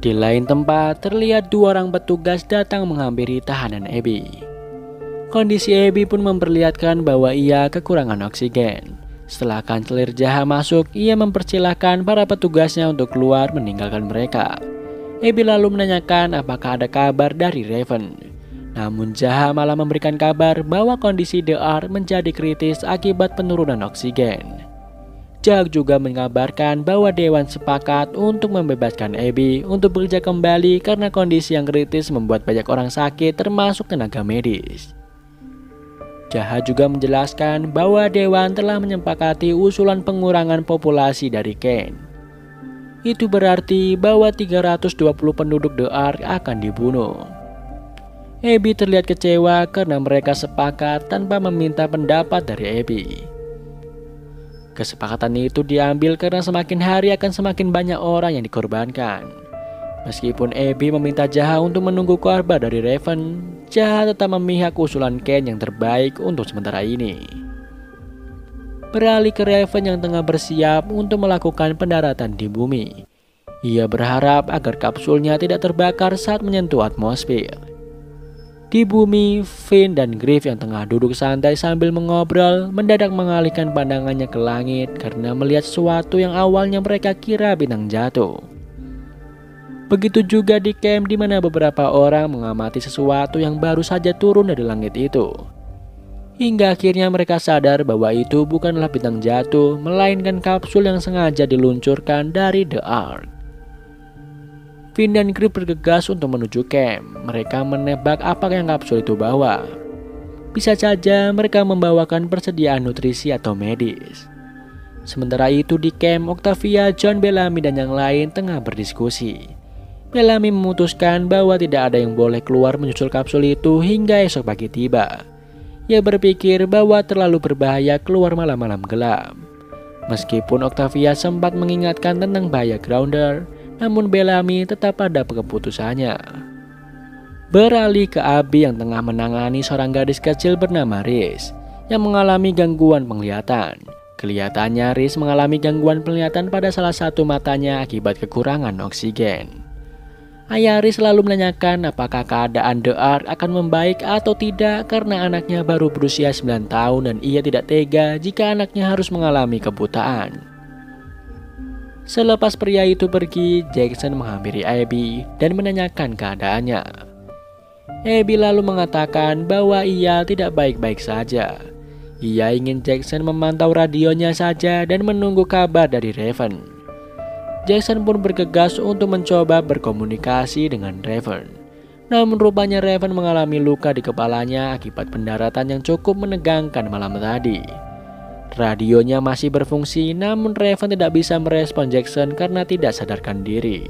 Di lain tempat, terlihat dua orang petugas datang menghampiri tahanan Abby. Kondisi Abby pun memperlihatkan bahwa ia kekurangan oksigen. Setelah kanselir jahat masuk, ia mempersilahkan para petugasnya untuk keluar meninggalkan mereka. Abby lalu menanyakan apakah ada kabar dari Raven. Namun Jaha malah memberikan kabar bahwa kondisi The Ark menjadi kritis akibat penurunan oksigen. Jack juga mengabarkan bahwa Dewan sepakat untuk membebaskan Abby untuk bekerja kembali karena kondisi yang kritis membuat banyak orang sakit termasuk tenaga medis. Jaha juga menjelaskan bahwa Dewan telah menyepakati usulan pengurangan populasi dari Ken. Itu berarti bahwa 320 penduduk The Ark akan dibunuh. Abby terlihat kecewa karena mereka sepakat tanpa meminta pendapat dari Abby. Kesepakatan itu diambil karena semakin hari akan semakin banyak orang yang dikorbankan. Meskipun Abby meminta Jaha untuk menunggu kabar dari Raven, Jaha tetap memihak usulan Ken yang terbaik untuk sementara ini. Beralih ke Raven yang tengah bersiap untuk melakukan pendaratan di bumi. Ia berharap agar kapsulnya tidak terbakar saat menyentuh atmosfer. Di bumi, Finn dan Griff yang tengah duduk santai sambil mengobrol mendadak mengalihkan pandangannya ke langit karena melihat sesuatu yang awalnya mereka kira bintang jatuh. Begitu juga di camp di mana beberapa orang mengamati sesuatu yang baru saja turun dari langit itu. Hingga akhirnya mereka sadar bahwa itu bukanlah bintang jatuh, melainkan kapsul yang sengaja diluncurkan dari The Ark. Finn dan Griff bergegas untuk menuju camp. Mereka menebak apa yang kapsul itu bawa. Bisa saja mereka membawakan persediaan nutrisi atau medis. Sementara itu di camp, Octavia, John, Bellamy, dan yang lain tengah berdiskusi. Bellamy memutuskan bahwa tidak ada yang boleh keluar menyusul kapsul itu hingga esok pagi tiba. Ia berpikir bahwa terlalu berbahaya keluar malam-malam gelap. Meskipun Octavia sempat mengingatkan tentang bahaya Grounder, namun Bellamy tetap pada keputusannya. Beralih ke Abby yang tengah menangani seorang gadis kecil bernama Riz yang mengalami gangguan penglihatan. Kelihatannya Riz mengalami gangguan penglihatan pada salah satu matanya akibat kekurangan oksigen. Ayah Riz lalu menanyakan apakah keadaan The Ark akan membaik atau tidak karena anaknya baru berusia 9 tahun dan ia tidak tega jika anaknya harus mengalami kebutaan. Selepas pria itu pergi, Jackson menghampiri Abby dan menanyakan keadaannya. Abby lalu mengatakan bahwa ia tidak baik-baik saja. Ia ingin Jackson memantau radionya saja dan menunggu kabar dari Raven. Jackson pun bergegas untuk mencoba berkomunikasi dengan Raven. Namun rupanya Raven mengalami luka di kepalanya akibat pendaratan yang cukup menegangkan malam tadi. Radionya masih berfungsi, namun Raven tidak bisa merespon Jackson karena tidak sadarkan diri.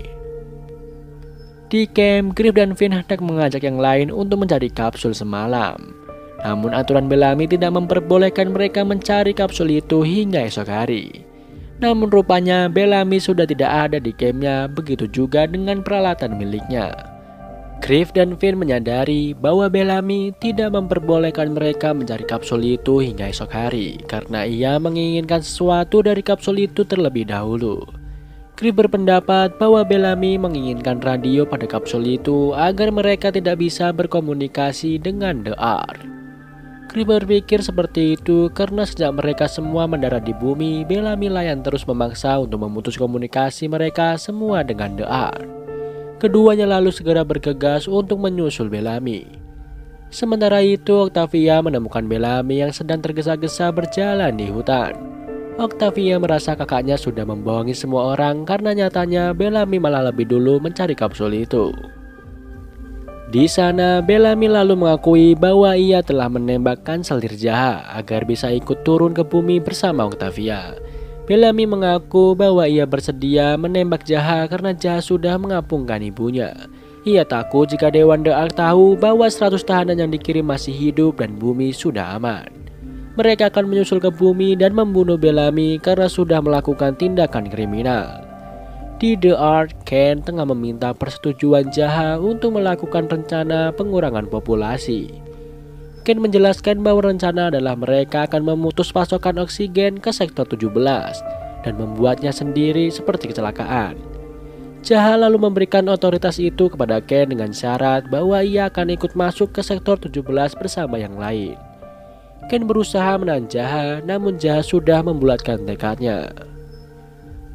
Di camp, Griff dan Finn hendak mengajak yang lain untuk mencari kapsul semalam. Namun aturan Bellamy tidak memperbolehkan mereka mencari kapsul itu hingga esok hari. Namun rupanya Bellamy sudah tidak ada di campnya, begitu juga dengan peralatan miliknya. Griff dan Finn menyadari bahwa Bellamy tidak memperbolehkan mereka mencari kapsul itu hingga esok hari karena ia menginginkan sesuatu dari kapsul itu terlebih dahulu. Griff berpendapat bahwa Bellamy menginginkan radio pada kapsul itu agar mereka tidak bisa berkomunikasi dengan The Ark. Griff berpikir seperti itu karena sejak mereka semua mendarat di bumi, Bellamy layan terus memaksa untuk memutus komunikasi mereka semua dengan The Ark. Keduanya lalu segera bergegas untuk menyusul Bellamy. Sementara itu Octavia menemukan Bellamy yang sedang tergesa-gesa berjalan di hutan. Octavia merasa kakaknya sudah membohongi semua orang karena nyatanya Bellamy malah lebih dulu mencari kapsul itu. Di sana Bellamy lalu mengakui bahwa ia telah menembak kanselir jahat agar bisa ikut turun ke bumi bersama Octavia. Bellamy mengaku bahwa ia bersedia menembak Jaha karena Jaha sudah mengapungkan ibunya. Ia takut jika Dewan The Ark tahu bahwa 100 tahanan yang dikirim masih hidup dan bumi sudah aman. Mereka akan menyusul ke bumi dan membunuh Bellamy karena sudah melakukan tindakan kriminal. Di The Ark, Ken tengah meminta persetujuan Jaha untuk melakukan rencana pengurangan populasi. Ken menjelaskan bahwa rencana adalah mereka akan memutus pasokan oksigen ke sektor 17 dan membuatnya sendiri seperti kecelakaan. Jaha lalu memberikan otoritas itu kepada Ken dengan syarat bahwa ia akan ikut masuk ke sektor 17 bersama yang lain. Ken berusaha menahan Jaha, namun Jaha sudah membulatkan tekadnya.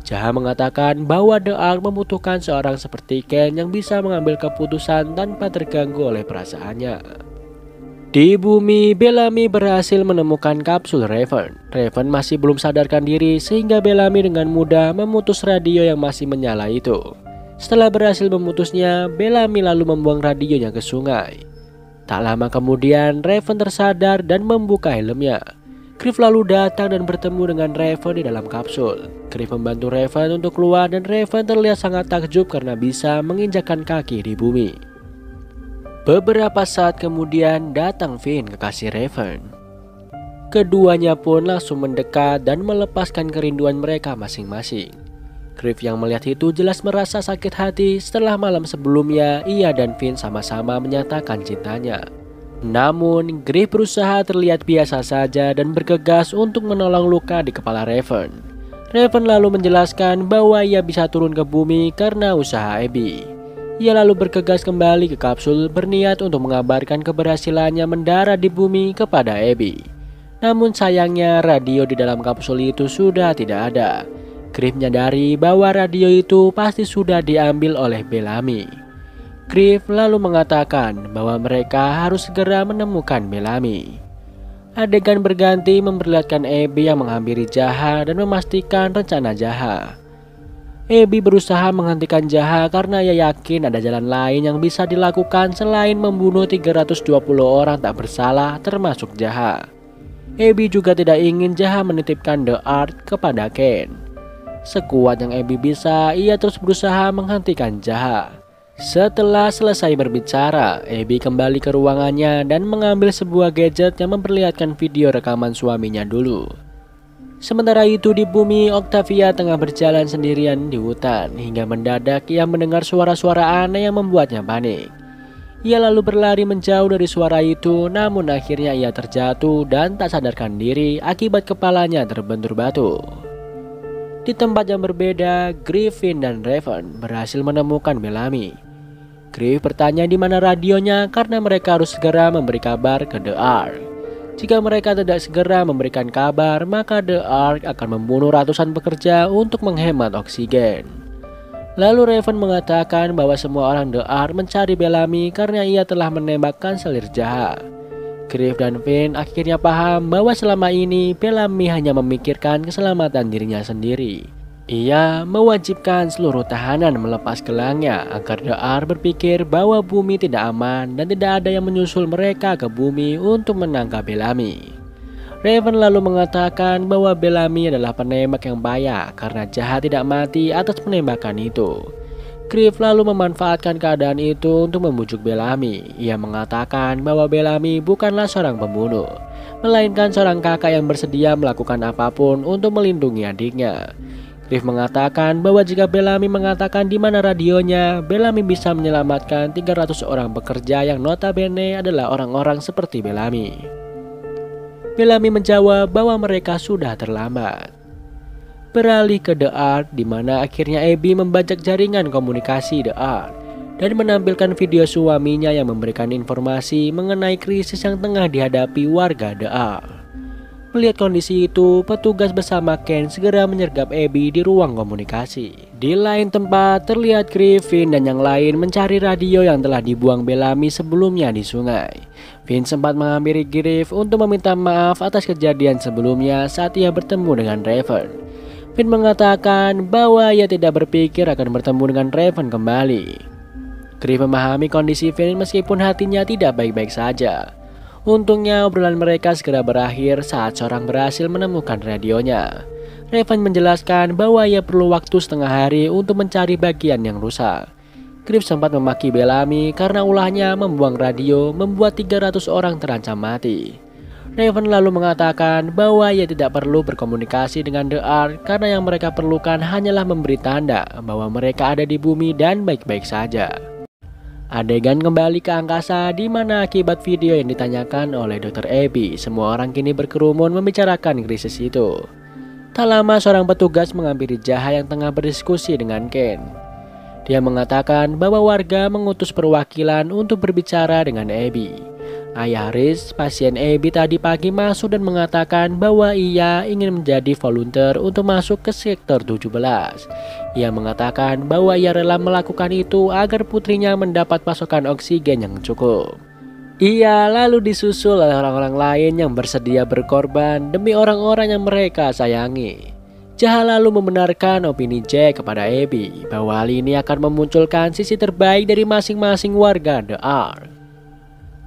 Jaha mengatakan bahwa The Ark membutuhkan seorang seperti Ken yang bisa mengambil keputusan tanpa terganggu oleh perasaannya. Di bumi, Bellamy berhasil menemukan kapsul Raven. Raven masih belum sadarkan diri sehingga Bellamy dengan mudah memutus radio yang masih menyala itu. Setelah berhasil memutusnya, Bellamy lalu membuang radionya ke sungai. Tak lama kemudian, Raven tersadar dan membuka helmnya. Griff lalu datang dan bertemu dengan Raven di dalam kapsul. Griff membantu Raven untuk keluar dan Raven terlihat sangat takjub karena bisa menginjakkan kaki di bumi. Beberapa saat kemudian datang Finn, kekasih Raven. Keduanya pun langsung mendekat dan melepaskan kerinduan mereka masing-masing. Griff yang melihat itu jelas merasa sakit hati setelah malam sebelumnya ia dan Finn sama-sama menyatakan cintanya. Namun Griff berusaha terlihat biasa saja dan bergegas untuk menolong luka di kepala Raven. Raven lalu menjelaskan bahwa ia bisa turun ke bumi karena usaha Abby. Ia lalu bergegas kembali ke kapsul berniat untuk mengabarkan keberhasilannya mendarat di bumi kepada Abby. Namun sayangnya radio di dalam kapsul itu sudah tidak ada. Griff menyadari bahwa radio itu pasti sudah diambil oleh Bellamy. Griff lalu mengatakan bahwa mereka harus segera menemukan Bellamy. Adegan berganti memperlihatkan Abby yang menghampiri Jaha dan memastikan rencana Jaha. Abby berusaha menghentikan Jaha karena ia yakin ada jalan lain yang bisa dilakukan selain membunuh 320 orang tak bersalah termasuk Jaha. Abby juga tidak ingin Jaha menitipkan The Ark kepada Ken. Sekuat yang Abby bisa, ia terus berusaha menghentikan Jaha. Setelah selesai berbicara, Abby kembali ke ruangannya dan mengambil sebuah gadget yang memperlihatkan video rekaman suaminya dulu. Sementara itu di bumi, Octavia tengah berjalan sendirian di hutan hingga mendadak ia mendengar suara-suara aneh yang membuatnya panik. Ia lalu berlari menjauh dari suara itu, namun akhirnya ia terjatuh dan tak sadarkan diri akibat kepalanya terbentur batu. Di tempat yang berbeda, Griffin dan Raven berhasil menemukan Bellamy. Griff bertanya di mana radionya karena mereka harus segera memberi kabar ke The Ark. Jika mereka tidak segera memberikan kabar, maka The Ark akan membunuh ratusan pekerja untuk menghemat oksigen. Lalu Raven mengatakan bahwa semua orang The Ark mencari Bellamy karena ia telah menembakkan selir Jaha. Griff dan Finn akhirnya paham bahwa selama ini Bellamy hanya memikirkan keselamatan dirinya sendiri. Ia mewajibkan seluruh tahanan melepas gelangnya agar The Ark berpikir bahwa bumi tidak aman dan tidak ada yang menyusul mereka ke bumi untuk menangkap Bellamy. Raven lalu mengatakan bahwa Bellamy adalah penembak yang payah karena Jaha tidak mati atas penembakan itu. Griff lalu memanfaatkan keadaan itu untuk membujuk Bellamy. Ia mengatakan bahwa Bellamy bukanlah seorang pembunuh, melainkan seorang kakak yang bersedia melakukan apapun untuk melindungi adiknya. Griff mengatakan bahwa jika Bellamy mengatakan di mana radionya, Bellamy bisa menyelamatkan 300 orang pekerja yang notabene adalah orang-orang seperti Bellamy. Bellamy menjawab bahwa mereka sudah terlambat. Beralih ke The Ark, di mana akhirnya Abby membajak jaringan komunikasi The Ark dan menampilkan video suaminya yang memberikan informasi mengenai krisis yang tengah dihadapi warga The Ark. Melihat kondisi itu, petugas bersama Ken segera menyergap Abby di ruang komunikasi. Di lain tempat, terlihat Griffin dan yang lain mencari radio yang telah dibuang Bellamy sebelumnya di sungai. Finn sempat menghampiri Griff untuk meminta maaf atas kejadian sebelumnya saat ia bertemu dengan Raven. Finn mengatakan bahwa ia tidak berpikir akan bertemu dengan Raven kembali. Griff memahami kondisi Finn meskipun hatinya tidak baik-baik saja. Untungnya obrolan mereka segera berakhir saat seorang berhasil menemukan radionya. Raven menjelaskan bahwa ia perlu waktu setengah hari untuk mencari bagian yang rusak. Griff sempat memaki Bellamy karena ulahnya membuang radio membuat 300 orang terancam mati. Raven lalu mengatakan bahwa ia tidak perlu berkomunikasi dengan The Ark karena yang mereka perlukan hanyalah memberi tanda bahwa mereka ada di bumi dan baik-baik saja. Adegan kembali ke angkasa di mana akibat video yang ditanyakan oleh Dr. Abby, semua orang kini berkerumun membicarakan krisis itu. Tak lama seorang petugas menghampiri Jaha yang tengah berdiskusi dengan Ken. Dia mengatakan bahwa warga mengutus perwakilan untuk berbicara dengan Abby. Ayah Riz, pasien Abby tadi pagi masuk dan mengatakan bahwa ia ingin menjadi volunteer untuk masuk ke sektor 17. Ia mengatakan bahwa ia rela melakukan itu agar putrinya mendapat pasokan oksigen yang cukup. Ia lalu disusul oleh orang-orang lain yang bersedia berkorban demi orang-orang yang mereka sayangi. Jaha lalu membenarkan opini Jack kepada Abby bahwa hal ini akan memunculkan sisi terbaik dari masing-masing warga The Ark.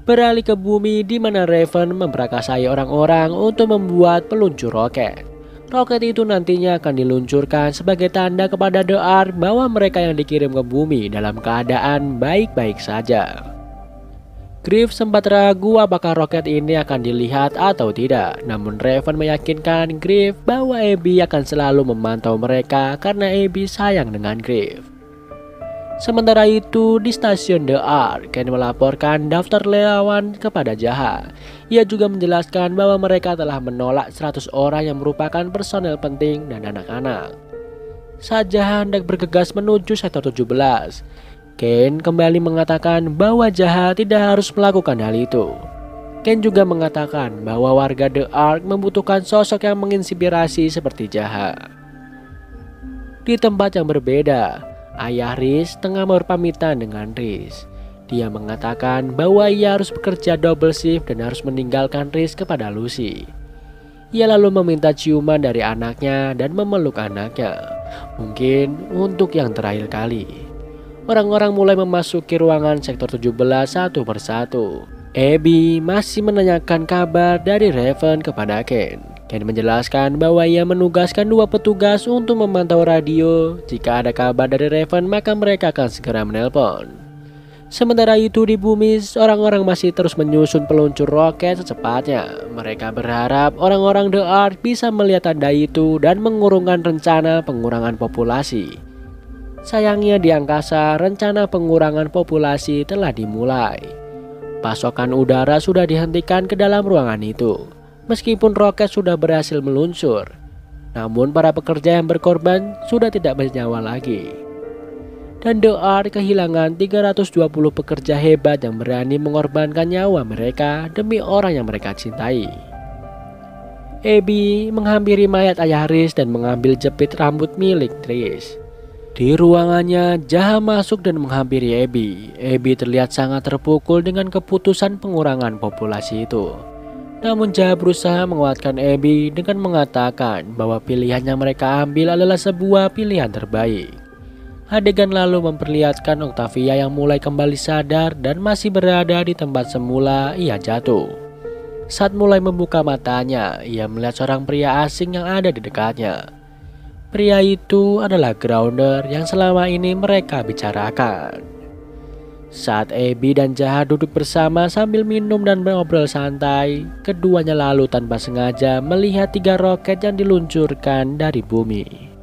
Beralih ke bumi di mana Raven memperakasai orang-orang untuk membuat peluncur roket. Roket itu nantinya akan diluncurkan sebagai tanda kepada The Ark bahwa mereka yang dikirim ke bumi dalam keadaan baik-baik saja. Griff sempat ragu apakah roket ini akan dilihat atau tidak, namun Raven meyakinkan Griff bahwa Abby akan selalu memantau mereka karena Abby sayang dengan Griff. Sementara itu, di stasiun The Ark, Ken melaporkan daftar relawan kepada Jaha. Ia juga menjelaskan bahwa mereka telah menolak 100 orang yang merupakan personel penting dan anak-anak. Saat Jaha hendak bergegas menuju sektor 17, Ken kembali mengatakan bahwa Jaha tidak harus melakukan hal itu. Ken juga mengatakan bahwa warga The Ark membutuhkan sosok yang menginspirasi seperti Jaha. Di tempat yang berbeda, ayah Riz tengah berpamitan dengan Riz. Dia mengatakan bahwa ia harus bekerja double shift dan harus meninggalkan Riz kepada Lucy. Ia lalu meminta ciuman dari anaknya dan memeluk anaknya, mungkin untuk yang terakhir kali. Orang-orang mulai memasuki ruangan sektor 17 satu persatu. Abby masih menanyakan kabar dari Raven kepada Ken. Ken menjelaskan bahwa ia menugaskan 2 petugas untuk memantau radio. Jika ada kabar dari Raven, maka mereka akan segera menelpon. Sementara itu di bumi, orang-orang masih terus menyusun peluncur roket secepatnya. Mereka berharap orang-orang The Ark bisa melihat tanda itu dan mengurungkan rencana pengurangan populasi. Sayangnya di angkasa, rencana pengurangan populasi telah dimulai. Pasokan udara sudah dihentikan ke dalam ruangan itu. Meskipun roket sudah berhasil meluncur, namun para pekerja yang berkorban sudah tidak bernyawa lagi. Dan The Ark kehilangan 320 pekerja hebat yang berani mengorbankan nyawa mereka demi orang yang mereka cintai. Abby menghampiri mayat ayah Riz dan mengambil jepit rambut milik Riz. Di ruangannya, Jaha masuk dan menghampiri Abby. Abby terlihat sangat terpukul dengan keputusan pengurangan populasi itu. Namun Jaha berusaha menguatkan Abby dengan mengatakan bahwa pilihan yang mereka ambil adalah sebuah pilihan terbaik. Adegan lalu memperlihatkan Octavia yang mulai kembali sadar dan masih berada di tempat semula ia jatuh. Saat mulai membuka matanya, ia melihat seorang pria asing yang ada di dekatnya. Pria itu adalah Grounder yang selama ini mereka bicarakan. Saat Abby dan Jaha duduk bersama sambil minum dan ngobrol santai, keduanya lalu tanpa sengaja melihat 3 roket yang diluncurkan dari bumi.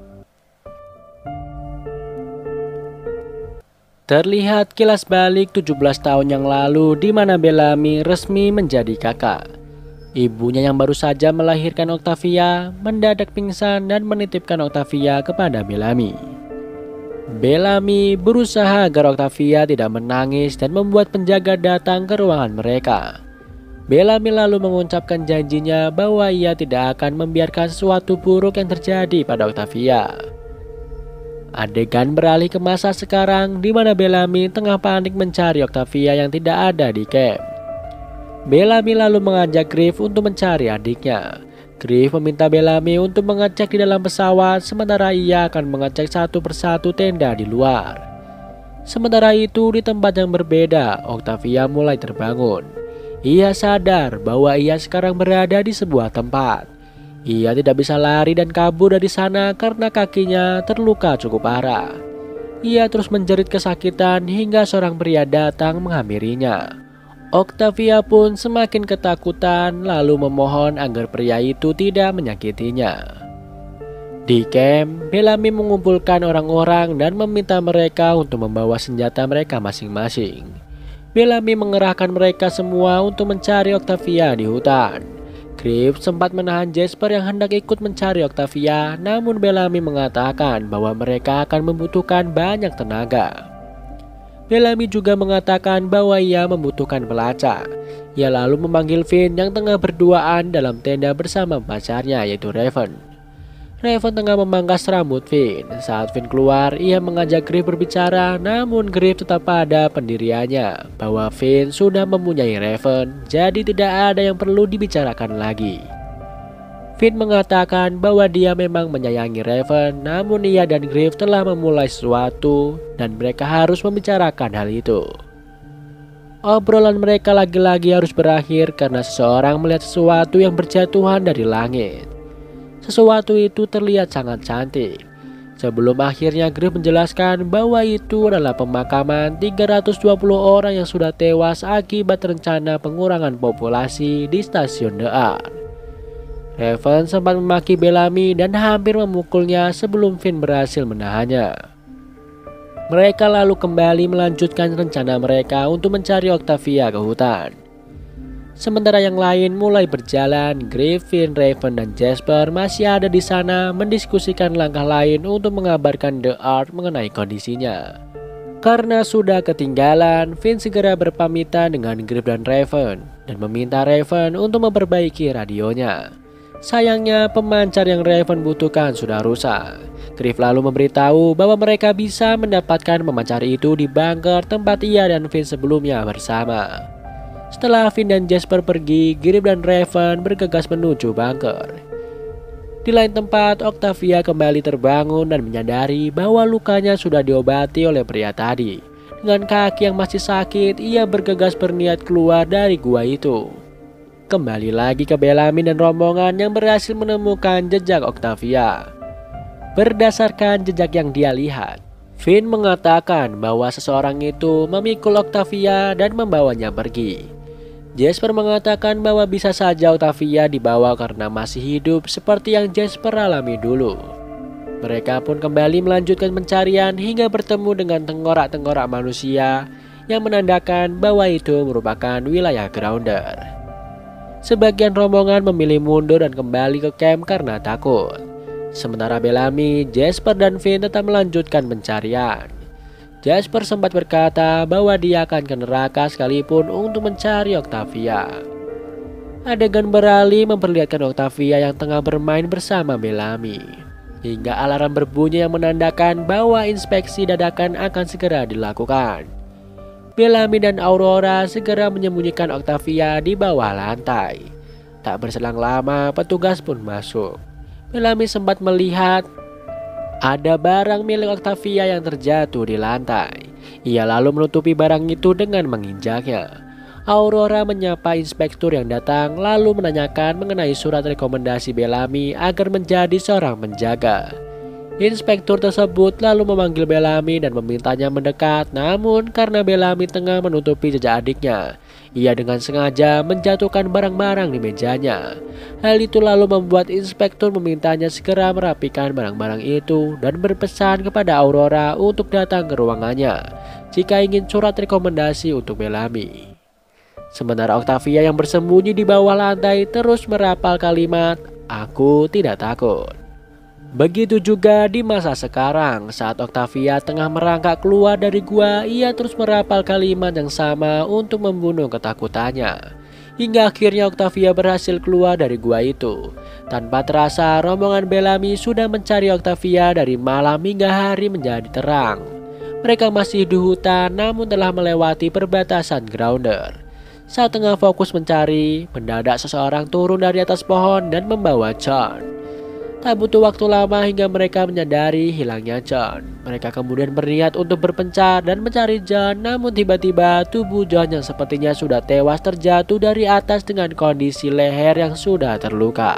Terlihat kilas balik 17 tahun yang lalu di mana Bellamy resmi menjadi kakak. Ibunya yang baru saja melahirkan Octavia mendadak pingsan dan menitipkan Octavia kepada Bellamy. Bellamy berusaha agar Octavia tidak menangis dan membuat penjaga datang ke ruangan mereka. Bellamy lalu mengucapkan janjinya bahwa ia tidak akan membiarkan sesuatu buruk yang terjadi pada Octavia. Adegan beralih ke masa sekarang di mana Bellamy tengah panik mencari Octavia yang tidak ada di camp. Bellamy lalu mengajak Griff untuk mencari adiknya. Griff meminta Bellamy untuk mengecek di dalam pesawat, sementara ia akan mengecek satu persatu tenda di luar. Sementara itu di tempat yang berbeda, Octavia mulai terbangun. Ia sadar bahwa ia sekarang berada di sebuah tempat. Ia tidak bisa lari dan kabur dari sana karena kakinya terluka cukup parah. Ia terus menjerit kesakitan hingga seorang pria datang menghampirinya. Octavia pun semakin ketakutan lalu memohon agar pria itu tidak menyakitinya. Di camp, Bellamy mengumpulkan orang-orang dan meminta mereka untuk membawa senjata mereka masing-masing. Bellamy mengerahkan mereka semua untuk mencari Octavia di hutan. Griff sempat menahan Jasper yang hendak ikut mencari Octavia, namun Bellamy mengatakan bahwa mereka akan membutuhkan banyak tenaga. Bellamy juga mengatakan bahwa ia membutuhkan pelacak. Ia lalu memanggil Finn yang tengah berduaan dalam tenda bersama pacarnya yaitu Raven. Raven tengah memangkas rambut Finn. Saat Finn keluar, ia mengajak Griff berbicara, namun Griff tetap pada pendiriannya bahwa Finn sudah mempunyai Raven, jadi tidak ada yang perlu dibicarakan lagi. Finn mengatakan bahwa dia memang menyayangi Raven, namun ia dan Griff telah memulai sesuatu dan mereka harus membicarakan hal itu. Obrolan mereka lagi-lagi harus berakhir karena seseorang melihat sesuatu yang berjatuhan dari langit. Sesuatu itu terlihat sangat cantik. Sebelum akhirnya Griff menjelaskan bahwa itu adalah pemakaman 320 orang yang sudah tewas akibat rencana pengurangan populasi di stasiun The Ark. Raven sempat memaki Bellamy dan hampir memukulnya sebelum Finn berhasil menahannya. Mereka lalu kembali melanjutkan rencana mereka untuk mencari Octavia ke hutan. Sementara yang lain mulai berjalan, Griff, Finn, Raven, dan Jasper masih ada di sana mendiskusikan langkah lain untuk mengabarkan The Ark mengenai kondisinya. Karena sudah ketinggalan, Finn segera berpamitan dengan Griff dan Raven dan meminta Raven untuk memperbaiki radionya. Sayangnya pemancar yang Raven butuhkan sudah rusak. Griff lalu memberitahu bahwa mereka bisa mendapatkan pemancar itu di bunker tempat ia dan Finn sebelumnya bersama. Setelah Finn dan Jasper pergi, Griff dan Raven bergegas menuju bunker. Di lain tempat, Octavia kembali terbangun dan menyadari bahwa lukanya sudah diobati oleh pria tadi. Dengan kaki yang masih sakit, ia bergegas berniat keluar dari gua itu. Kembali lagi ke Bellamy dan rombongan yang berhasil menemukan jejak Octavia. Berdasarkan jejak yang dia lihat, Finn mengatakan bahwa seseorang itu memikul Octavia dan membawanya pergi. Jasper mengatakan bahwa bisa saja Octavia dibawa karena masih hidup seperti yang Jasper alami dulu. Mereka pun kembali melanjutkan pencarian hingga bertemu dengan tengkorak-tengkorak manusia yang menandakan bahwa itu merupakan wilayah Grounder. Sebagian rombongan memilih mundur dan kembali ke camp karena takut. Sementara Bellamy, Jasper, dan Finn tetap melanjutkan pencarian. Jasper sempat berkata bahwa dia akan ke neraka sekalipun untuk mencari Octavia. Adegan beralih memperlihatkan Octavia yang tengah bermain bersama Bellamy. Hingga alarm berbunyi yang menandakan bahwa inspeksi dadakan akan segera dilakukan. Bellamy dan Aurora segera menyembunyikan Octavia di bawah lantai. Tak berselang lama, petugas pun masuk. Bellamy sempat melihat ada barang milik Octavia yang terjatuh di lantai. Ia lalu menutupi barang itu dengan menginjaknya. Aurora menyapa inspektur yang datang lalu menanyakan mengenai surat rekomendasi Bellamy agar menjadi seorang penjaga. Inspektur tersebut lalu memanggil Bellamy dan memintanya mendekat, namun karena Bellamy tengah menutupi jejak adiknya, ia dengan sengaja menjatuhkan barang-barang di mejanya. Hal itu lalu membuat inspektur memintanya segera merapikan barang-barang itu dan berpesan kepada Aurora untuk datang ke ruangannya jika ingin surat rekomendasi untuk Bellamy. Sementara Octavia yang bersembunyi di bawah lantai terus merapal kalimat, "Aku tidak takut." Begitu juga di masa sekarang, saat Octavia tengah merangkak keluar dari gua, ia terus merapal kalimat yang sama untuk membunuh ketakutannya. Hingga akhirnya Octavia berhasil keluar dari gua itu. Tanpa terasa, rombongan Bellamy sudah mencari Octavia dari malam hingga hari menjadi terang. Mereka masih di hutan namun telah melewati perbatasan Grounder. Saat tengah fokus mencari, mendadak seseorang turun dari atas pohon dan membawa John. Tak butuh waktu lama hingga mereka menyadari hilangnya John. Mereka kemudian berniat untuk berpencar dan mencari John, namun tiba-tiba tubuh John yang sepertinya sudah tewas terjatuh dari atas dengan kondisi leher yang sudah terluka.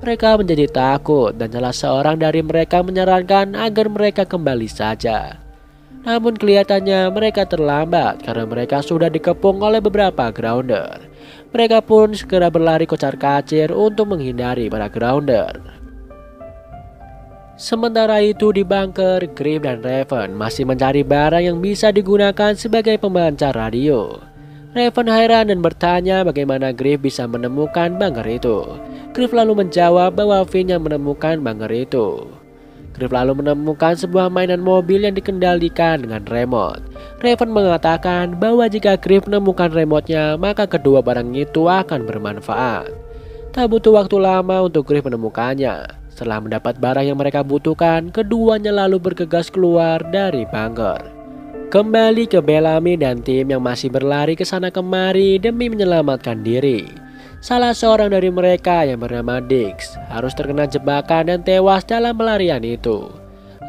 Mereka menjadi takut dan salah seorang dari mereka menyarankan agar mereka kembali saja. Namun kelihatannya mereka terlambat karena mereka sudah dikepung oleh beberapa Grounder. Mereka pun segera berlari kocar-kacir untuk menghindari para Grounder. Sementara itu di bunker, Griff dan Raven masih mencari barang yang bisa digunakan sebagai pemancar radio. Raven heran dan bertanya bagaimana Griff bisa menemukan banger itu. Griff lalu menjawab bahwa Finn yang menemukan banger itu. Griff lalu menemukan sebuah mainan mobil yang dikendalikan dengan remote. Raven mengatakan bahwa jika Griff menemukan remote-nya, maka kedua barang itu akan bermanfaat. Tak butuh waktu lama untuk Griff menemukannya. Setelah mendapat barang yang mereka butuhkan, keduanya lalu bergegas keluar dari bunker. Kembali ke Bellamy dan tim yang masih berlari ke sana kemari demi menyelamatkan diri. Salah seorang dari mereka yang bernama Dix harus terkena jebakan dan tewas dalam pelarian itu.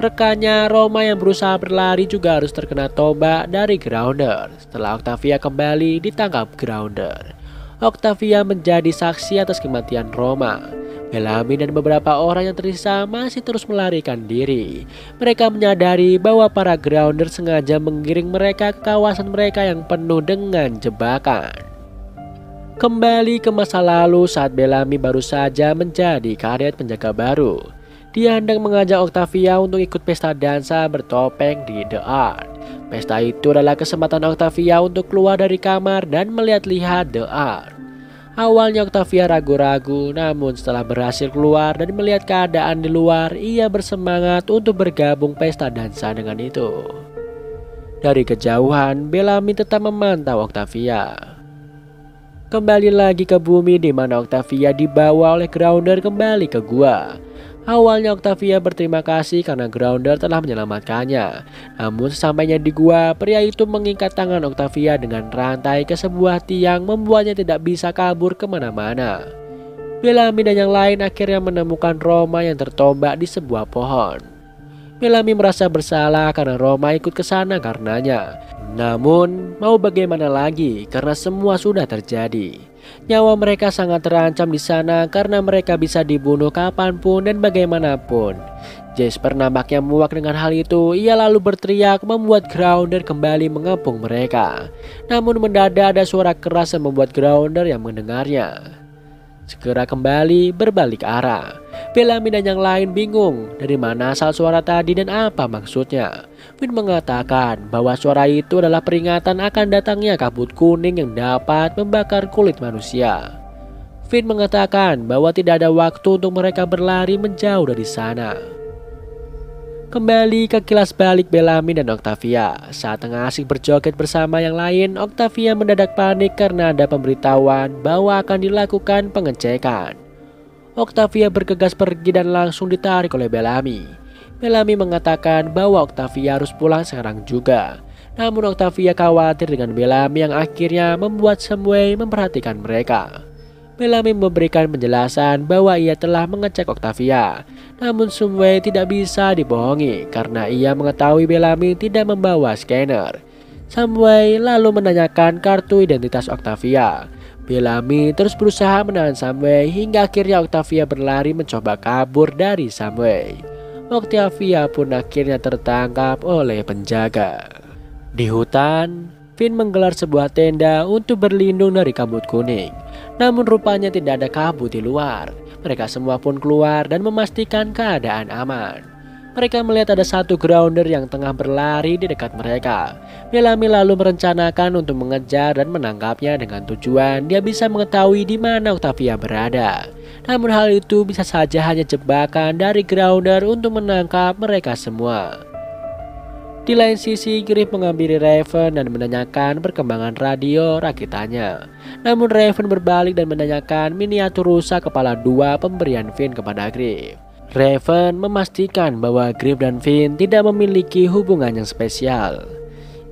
Rekannya Roma yang berusaha berlari juga harus terkena tombak dari Grounder setelah Octavia kembali ditangkap Grounder. Octavia menjadi saksi atas kematian Roma. Bellamy dan beberapa orang yang tersisa masih terus melarikan diri. Mereka menyadari bahwa para Grounder sengaja menggiring mereka ke kawasan mereka yang penuh dengan jebakan. Kembali ke masa lalu saat Bellamy baru saja menjadi kadet penjaga baru. Dia hendak mengajak Octavia untuk ikut pesta dansa bertopeng di The Art. Pesta itu adalah kesempatan Octavia untuk keluar dari kamar dan melihat-lihat The Art. Awalnya Octavia ragu-ragu, namun setelah berhasil keluar dan melihat keadaan di luar, ia bersemangat untuk bergabung pesta dansa dengan itu. Dari kejauhan, Bellamy tetap memantau Octavia. Kembali lagi ke bumi di mana Octavia dibawa oleh Grounder kembali ke gua. Awalnya Octavia berterima kasih karena Grounder telah menyelamatkannya. Namun sesampainya di gua, pria itu mengikat tangan Octavia dengan rantai ke sebuah tiang membuatnya tidak bisa kabur kemana-mana. Bellamy dan yang lain akhirnya menemukan Roma yang tertombak di sebuah pohon. Bellamy merasa bersalah karena Roma ikut ke sana karenanya. Namun mau bagaimana lagi karena semua sudah terjadi. Nyawa mereka sangat terancam di sana karena mereka bisa dibunuh kapanpun dan bagaimanapun. Jasper nampaknya muak dengan hal itu. Ia lalu berteriak membuat Grounder kembali mengepung mereka. Namun mendadak ada suara keras yang membuat Grounder yang mendengarnya segera kembali berbalik arah. Bellamy dan yang lain bingung dari mana asal suara tadi dan apa maksudnya. Finn mengatakan bahwa suara itu adalah peringatan akan datangnya kabut kuning yang dapat membakar kulit manusia. Finn mengatakan bahwa tidak ada waktu untuk mereka berlari menjauh dari sana. Kembali ke kilas balik Bellamy dan Octavia. Saat tengah asik berjoget bersama yang lain, Octavia mendadak panik karena ada pemberitahuan bahwa akan dilakukan pengecekan. Octavia bergegas pergi dan langsung ditarik oleh Bellamy. Bellamy mengatakan bahwa Octavia harus pulang sekarang juga. Namun Octavia khawatir dengan Bellamy yang akhirnya membuat Shumway memperhatikan mereka. Bellamy memberikan penjelasan bahwa ia telah mengecek Octavia. Namun Shumway tidak bisa dibohongi karena ia mengetahui Bellamy tidak membawa scanner. Shumway lalu menanyakan kartu identitas Octavia. Bellamy terus berusaha menahan Shumway hingga akhirnya Octavia berlari mencoba kabur dari Shumway. Octavia pun akhirnya tertangkap oleh penjaga. Di hutan, Finn menggelar sebuah tenda untuk berlindung dari kabut kuning. Namun rupanya tidak ada kabut di luar. Mereka semua pun keluar dan memastikan keadaan aman. Mereka melihat ada satu Grounder yang tengah berlari di dekat mereka. Bellamy lalu merencanakan untuk mengejar dan menangkapnya dengan tujuan dia bisa mengetahui di mana Octavia berada. Namun hal itu bisa saja hanya jebakan dari Grounder untuk menangkap mereka semua. Di lain sisi, Griff menghampiri Raven dan menanyakan perkembangan radio rakitannya. Namun Raven berbalik dan menanyakan miniatur rusa kepala dua pemberian Finn kepada Griff. Raven memastikan bahwa Griff dan Finn tidak memiliki hubungan yang spesial.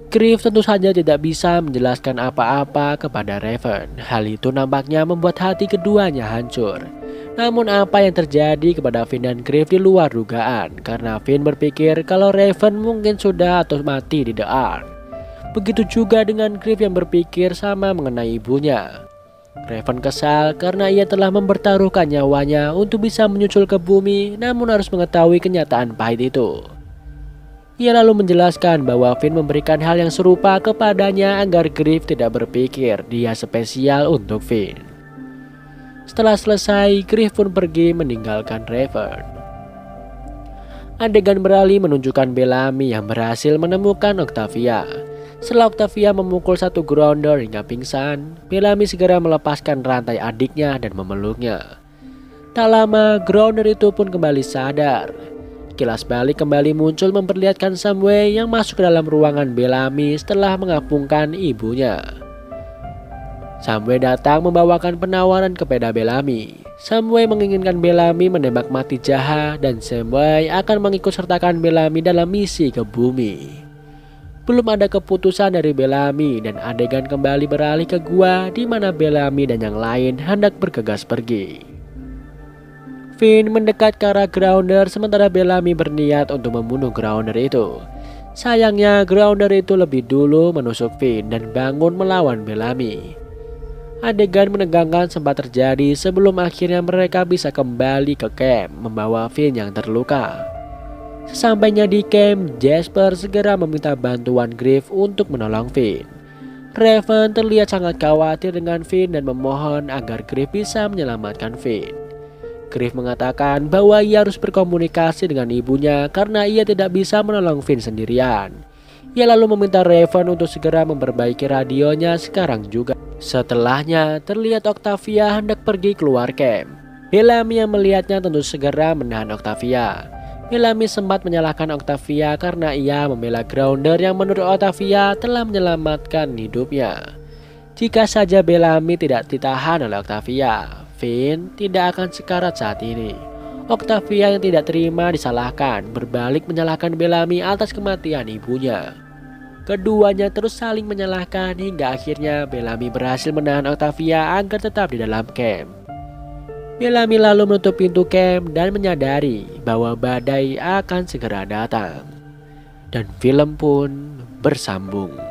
Griff tentu saja tidak bisa menjelaskan apa-apa kepada Raven. Hal itu nampaknya membuat hati keduanya hancur. Namun apa yang terjadi kepada Finn dan Griff di luar dugaan, karena Finn berpikir kalau Raven mungkin sudah atau mati di The Ark. Begitu juga dengan Griff yang berpikir sama mengenai ibunya. Raven kesal karena ia telah mempertaruhkan nyawanya untuk bisa menyusul ke bumi, namun harus mengetahui kenyataan pahit itu. Ia lalu menjelaskan bahwa Finn memberikan hal yang serupa kepadanya agar Griff tidak berpikir dia spesial untuk Finn. Setelah selesai, Griff pun pergi meninggalkan Raven. Adegan beralih menunjukkan Bellamy yang berhasil menemukan Octavia. Setelah Octavia memukul satu grounder hingga pingsan, Bellamy segera melepaskan rantai adiknya dan memeluknya. Tak lama, grounder itu pun kembali sadar. Kilas balik kembali muncul memperlihatkan Samway yang masuk ke dalam ruangan Bellamy setelah mengapungkan ibunya. Samway datang membawakan penawaran kepada Bellamy. Samway menginginkan Bellamy menembak mati Jaha dan Samway akan mengikut sertakan Bellamy dalam misi ke bumi. Belum ada keputusan dari Bellamy dan adegan kembali beralih ke gua di mana Bellamy dan yang lain hendak bergegas pergi. Finn mendekat ke arah Grounder sementara Bellamy berniat untuk membunuh Grounder itu. Sayangnya Grounder itu lebih dulu menusuk Finn dan bangun melawan Bellamy. Adegan menegangkan sempat terjadi sebelum akhirnya mereka bisa kembali ke camp membawa Finn yang terluka. Sesampainya di camp, Jasper segera meminta bantuan Griff untuk menolong Finn. Raven terlihat sangat khawatir dengan Finn dan memohon agar Griff bisa menyelamatkan Finn. Griff mengatakan bahwa ia harus berkomunikasi dengan ibunya karena ia tidak bisa menolong Finn sendirian. Ia lalu meminta Raven untuk segera memperbaiki radionya sekarang juga. Setelahnya, terlihat Octavia hendak pergi keluar camp. Bellamy yang melihatnya tentu segera menahan Octavia. Bellamy sempat menyalahkan Octavia karena ia membela Grounder yang menurut Octavia telah menyelamatkan hidupnya. Jika saja Bellamy tidak ditahan oleh Octavia, Finn tidak akan sekarat saat ini. Octavia yang tidak terima disalahkan berbalik menyalahkan Bellamy atas kematian ibunya. Keduanya terus saling menyalahkan hingga akhirnya Bellamy berhasil menahan Octavia agar tetap di dalam camp. Bellamy lalu menutup pintu camp dan menyadari bahwa badai akan segera datang. Dan film pun bersambung.